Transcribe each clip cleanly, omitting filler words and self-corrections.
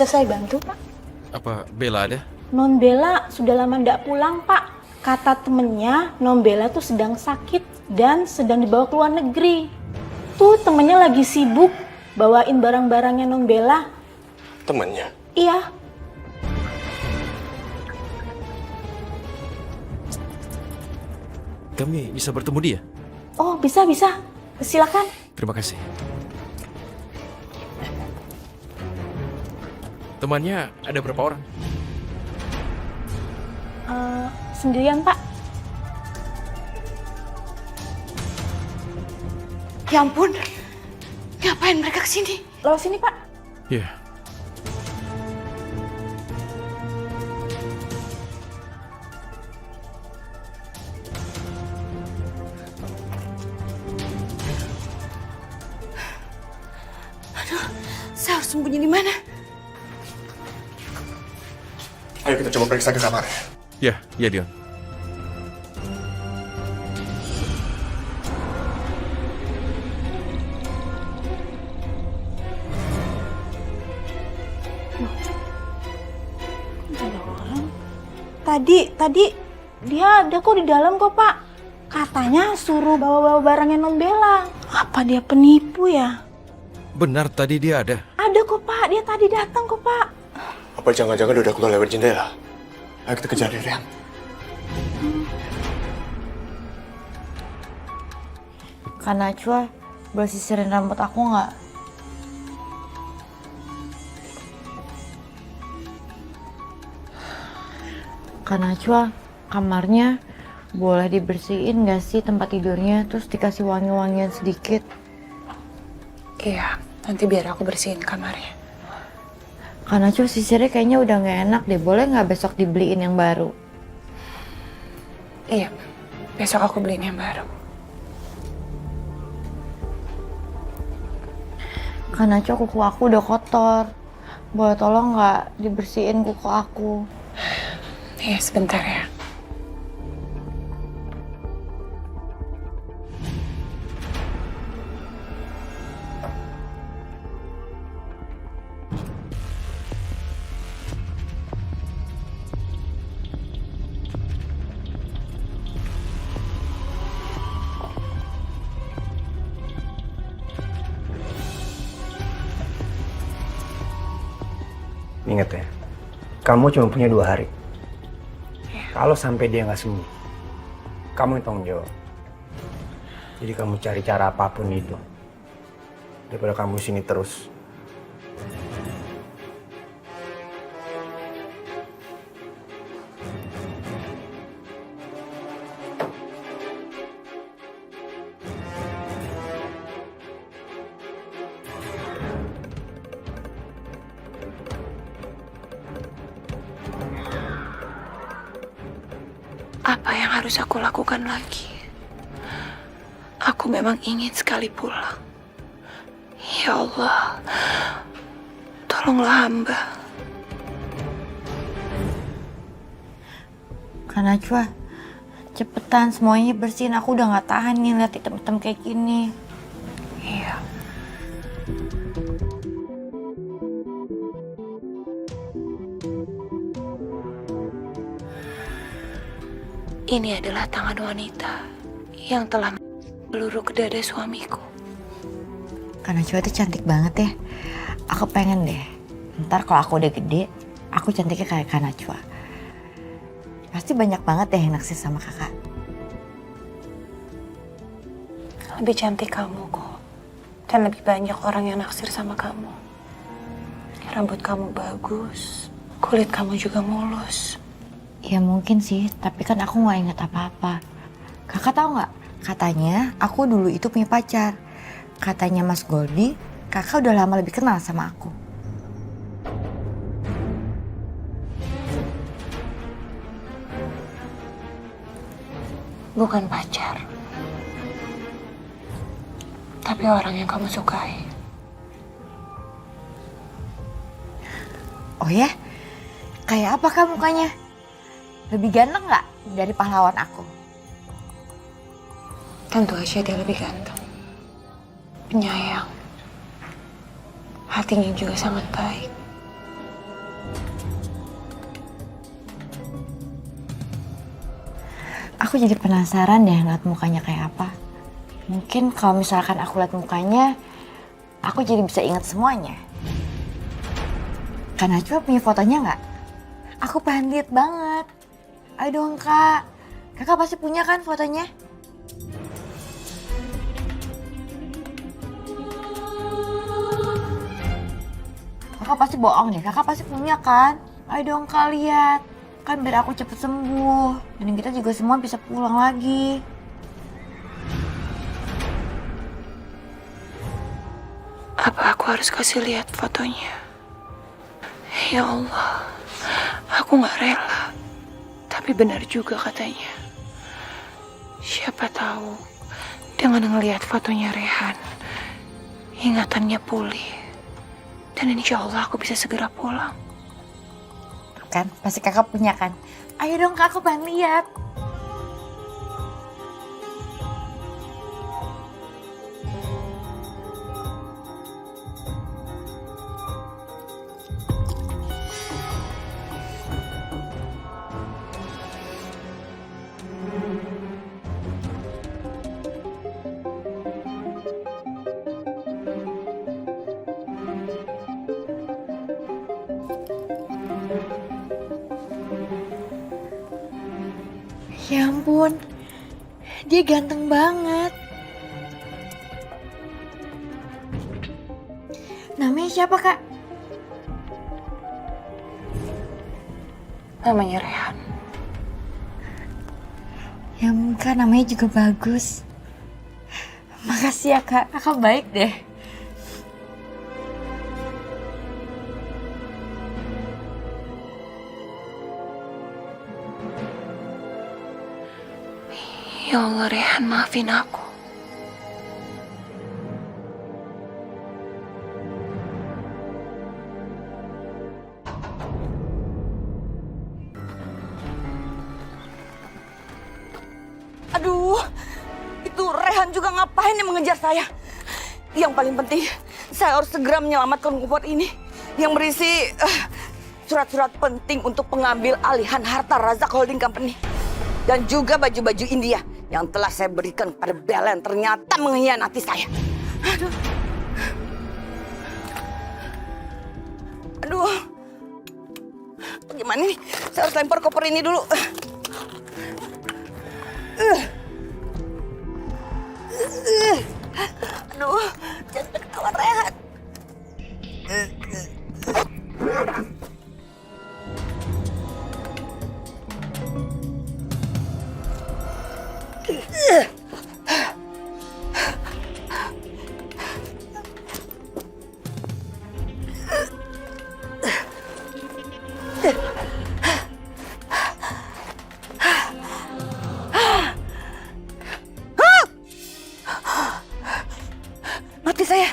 Bisa saya bantu, Pak? Apa Bella ada? Non Bella sudah lama nggak pulang, Pak. Kata temennya, Non Bella tuh sedang sakit dan sedang dibawa ke luar negeri. Tuh temennya lagi sibuk bawain barang-barangnya Non Bella. Temannya? Iya. Kami bisa bertemu dia? Oh, bisa. Silakan. Terima kasih. Temannya ada berapa orang? Sendirian, Pak. Ya ampun, ngapain mereka kesini? Lewat sini, Pak. Iya. Aduh, saya harus sembunyi di mana? Ayo kita coba periksa ke kamarnya. Ya, Dion. Tadi dia ada kok di dalam kok, Pak. Katanya suruh bawa-bawa barangnya Non Bella. Apa dia penipu ya? Benar tadi dia ada. Ada kok, Pak. Dia tadi datang kok, Pak. Apa jangan-jangan dia udah keluar lewat jendela? Ayo kita kejar dia, Rian. Kak Najwa, boleh sisirin rambut aku nggak? Kak Najwa, kamarnya boleh dibersihin nggak sih tempat tidurnya, terus dikasih wangi-wangian sedikit? Iya, nanti biar aku bersihin kamarnya. Kak Najwa, sisirnya kayaknya udah nggak enak deh, boleh nggak besok dibeliin yang baru? Iya, besok aku beliin yang baru. Kak Najwa, kuku aku udah kotor. Boleh tolong nggak dibersihin kuku aku? Iya, sebentar ya. Ingat ya, kamu cuma punya 2 hari. Kalau sampai dia nggak sembuh, kamu yang tanggung jawab. Jadi kamu cari cara apapun itu, daripada kamu sini terus. Apa yang harus aku lakukan lagi? Aku memang ingin sekali pulang. Ya Allah, tolonglah hamba. Kak Najwa, cepetan semuanya bersihin. Aku udah nggak tahan nih lihat hitam-hitam kayak gini. Iya. Ini adalah tangan wanita yang telah peluru ke dada suamiku. Kak Najwa itu cantik banget ya. Aku pengen deh, ntar kalau aku udah gede, aku cantiknya kayak Kak Najwa. Pasti banyak banget deh yang naksir sama kakak. Lebih cantik kamu kok. Dan lebih banyak orang yang naksir sama kamu. Rambut kamu bagus, kulit kamu juga mulus. Ya mungkin sih, tapi kan aku nggak inget apa-apa. Kakak tahu nggak? Katanya aku dulu itu punya pacar. Katanya Mas Goldi, kakak udah lama lebih kenal sama aku. Bukan pacar. Tapi orang yang kamu sukai. Oh ya? Kayak apa kak mukanya? Lebih ganteng nggak dari pahlawan aku? Tentu aja dia lebih ganteng. Penyayang. Hatinya juga sangat baik. Aku jadi penasaran deh ngeliat mukanya kayak apa. Mungkin kalau misalkan aku lihat mukanya, aku jadi bisa ingat semuanya. Kak Najwa punya fotonya nggak? Aku pengen lihat banget. Ayo dong Kak. Kakak pasti punya kan fotonya? Kakak pasti bohong deh. Kakak pasti punya kan? Ayo dong Kak lihat. Kan biar aku cepet sembuh. Dan kita juga semua bisa pulang lagi. Apa aku harus kasih lihat fotonya? Ya Allah, aku gak rela. Tapi benar juga katanya. Siapa tahu dengan ngelihat fotonya Rehan, ingatannya pulih. Dan insya Allah aku bisa segera pulang. Kan pasti kakak punya kan? Ayo dong Kak, aku pengen lihat. Ya ampun, dia ganteng banget. Namanya siapa Kak? Namanya Rehan. Ya ampun Kak, namanya juga bagus. Makasih ya Kak, kakak baik deh. Ya Allah Rehan, maafin aku. Aduh, itu Rehan juga ngapain nih mengejar saya? Yang paling penting, saya harus segera menyelamatkan kupon ini yang berisi surat-surat penting untuk pengambil alihan harta Razak Holding Company. Dan juga baju-baju India yang telah saya berikan kepada Bella yang ternyata mengkhianati saya. Aduh. Aduh. Bagaimana nih? Saya harus lempar koper ini dulu. Aduh, jangan ketawa Rehan. Mati saya.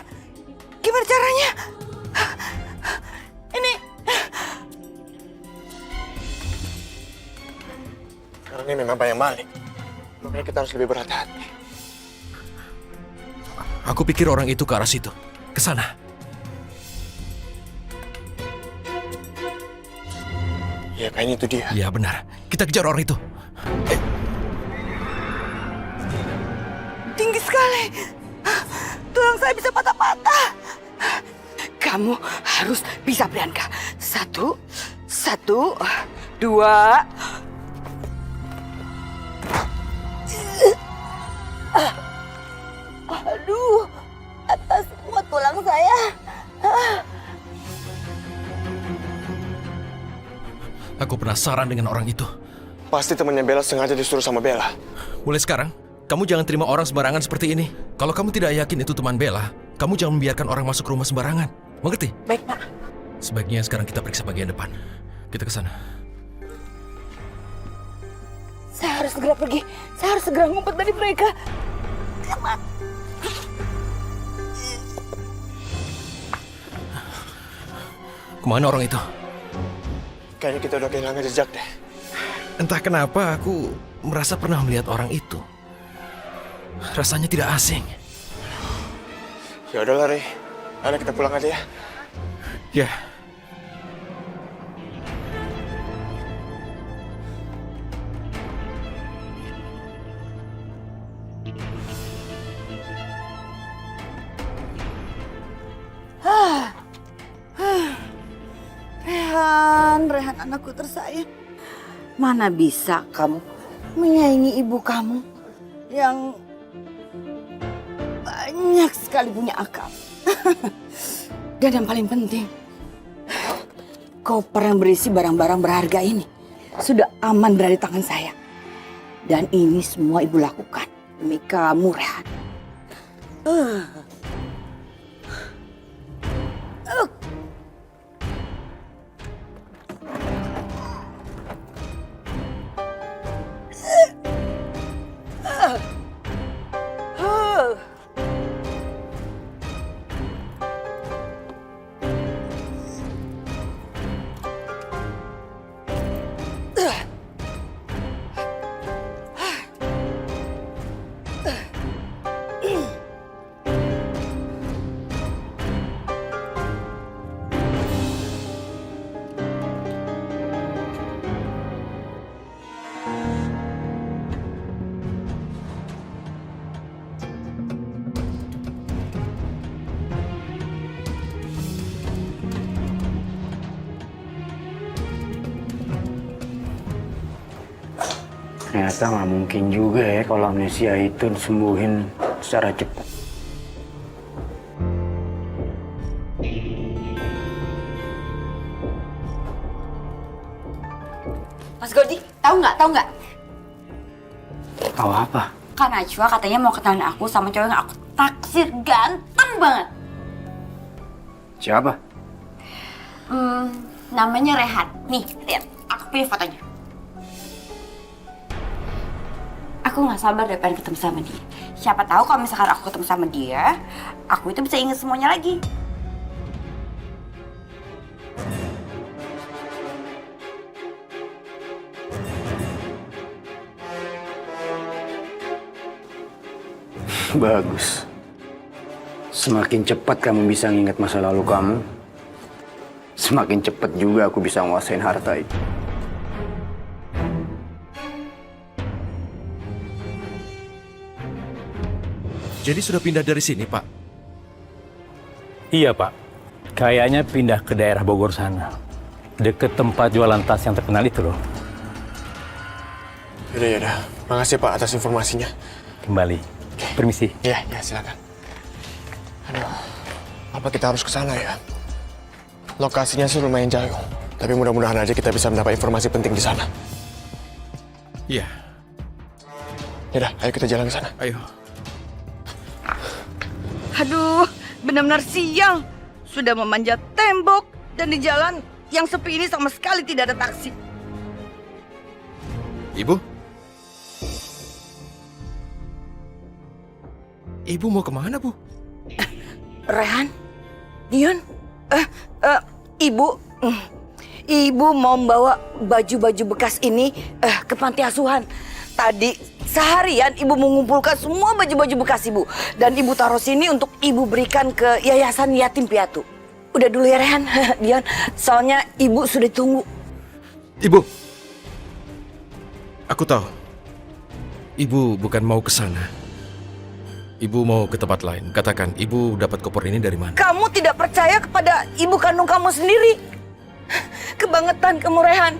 Gimana caranya? Ini. Sekarang ini memang banyak maling. Makanya kita harus lebih berhati-hati. Aku pikir orang itu ke arah situ. Ke sana. Ya, kayaknya itu dia. Ya benar. Kita kejar orang itu. Tinggi sekali. Tulang saya bisa patah-patah. Kamu harus bisa, Priyanka. Satu, dua. Aduh, atas semua tulang saya. Aku penasaran dengan orang itu. Pasti temannya Bella sengaja disuruh sama Bella. Mulai sekarang, kamu jangan terima orang sembarangan seperti ini. Kalau kamu tidak yakin itu teman Bella, kamu jangan membiarkan orang masuk rumah sembarangan. Mengerti? Baik, Pak. Sebaiknya sekarang kita periksa bagian depan. Kita ke sana. Saya harus segera pergi. Saya harus segera ngumpet dari mereka. Kemana orang itu? Kayaknya kita udah kehilangan jejak deh. Entah kenapa aku merasa pernah melihat orang itu. Rasanya tidak asing. Ya udahlah, Rey. Ayo kita pulang aja ya. Ya. Rehan anakku tersayang. Mana bisa kamu menyaingi ibu kamu yang banyak sekali punya akal. Dan yang paling penting, koper yang berisi barang-barang berharga ini sudah aman berada di tangan saya. Dan ini semua ibu lakukan demi kamu, Rehan. Ternyata nggak mungkin juga ya kalau amnesia itu disembuhin secara cepat. Mas Godi, tahu nggak? Tahu apa? Kak Najwa katanya mau kenalin aku sama cowok yang aku taksir ganteng banget. Siapa? Namanya Rehan. Nih, lihat. Aku punya fotonya. Aku nggak sabar deh pengen ketemu sama dia. Siapa tahu kalau misalkan aku ketemu sama dia, aku itu bisa inget semuanya lagi. Bagus. Semakin cepat kamu bisa nginget masa lalu kamu, semakin cepat juga aku bisa nguasain harta itu. Jadi sudah pindah dari sini, Pak? Iya, Pak. Kayaknya pindah ke daerah Bogor sana. Deket tempat jualan tas yang terkenal itu loh. Yaudah. Makasih Pak atas informasinya. Kembali. Permisi. Ya, silakan. Aduh, apa kita harus ke sana ya? Lokasinya sih lumayan jauh, tapi mudah-mudahan aja kita bisa mendapat informasi penting di sana. Iya. Yaudah, ayo kita jalan ke sana. Ayo. Aduh, benar-benar siang. Sudah memanjat tembok dan di jalan yang sepi ini sama sekali tidak ada taksi. Ibu? Ibu mau kemana, Bu? Rehan, Dion, Ibu mau membawa baju-baju bekas ini ke panti asuhan. Tadi seharian Ibu mengumpulkan semua baju-baju bekas Ibu. Dan Ibu taruh sini untuk Ibu berikan ke Yayasan Yatim Piatu. Udah dulu ya Rehan, Dion. Soalnya Ibu sudah tunggu. Ibu! Aku tahu. Ibu bukan mau ke sana. Ibu mau ke tempat lain. Katakan, Ibu dapat koper ini dari mana? Kamu tidak percaya kepada ibu kandung kamu sendiri. Kebangetan kamu, Rehan.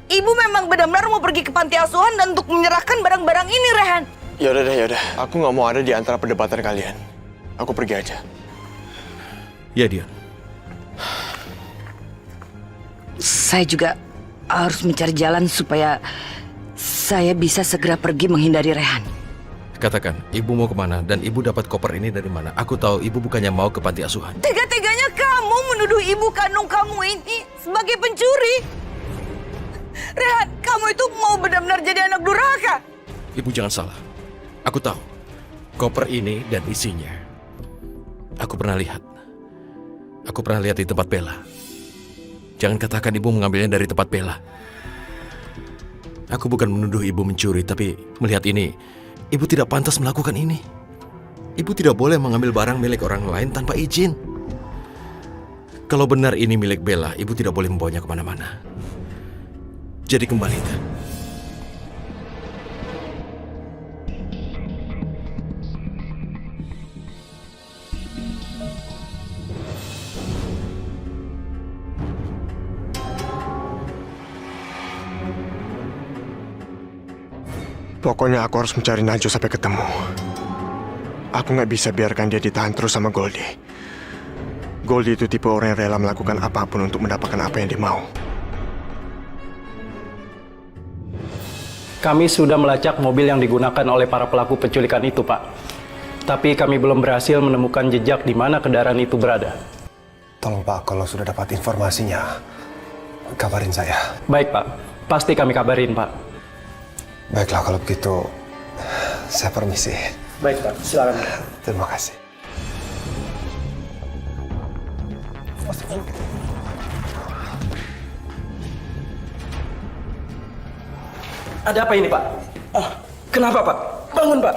Ibu memang benar-benar mau pergi ke panti asuhan dan untuk menyerahkan barang-barang ini, Rehan. Yaudah. Aku nggak mau ada di antara perdebatan kalian. Aku pergi aja. Ya, Dion. Saya juga harus mencari jalan supaya saya bisa segera pergi menghindari Rehan. Katakan, Ibu mau kemana dan Ibu dapat koper ini dari mana? Aku tahu Ibu bukannya mau ke panti asuhan. Tega-teganya kamu menuduh ibu kandung kamu ini sebagai pencuri. Rehan, kamu itu mau benar-benar jadi anak durhaka. Ibu jangan salah. Aku tahu. Koper ini dan isinya. Aku pernah lihat. Aku pernah lihat di tempat Bella. Jangan katakan Ibu mengambilnya dari tempat Bella. Aku bukan menuduh Ibu mencuri, tapi melihat ini, Ibu tidak pantas melakukan ini. Ibu tidak boleh mengambil barang milik orang lain tanpa izin. Kalau benar ini milik Bella, Ibu tidak boleh membawanya kemana-mana. Jadi kembalikan. Pokoknya aku harus mencari Najwa sampai ketemu. Aku nggak bisa biarkan dia ditahan terus sama Goldie. Goldie itu tipe orang yang rela melakukan apapun untuk mendapatkan apa yang dia mau. Kami sudah melacak mobil yang digunakan oleh para pelaku penculikan itu, Pak. Tapi kami belum berhasil menemukan jejak di mana kendaraan itu berada. Tolong Pak, kalau sudah dapat informasinya, kabarin saya. Baik, Pak. Pasti kami kabarin, Pak. Baiklah, kalau begitu, saya permisi. Baik, Pak. Silakan. Terima kasih. Ada apa ini, Pak? Kenapa, Pak? Bangun, Pak.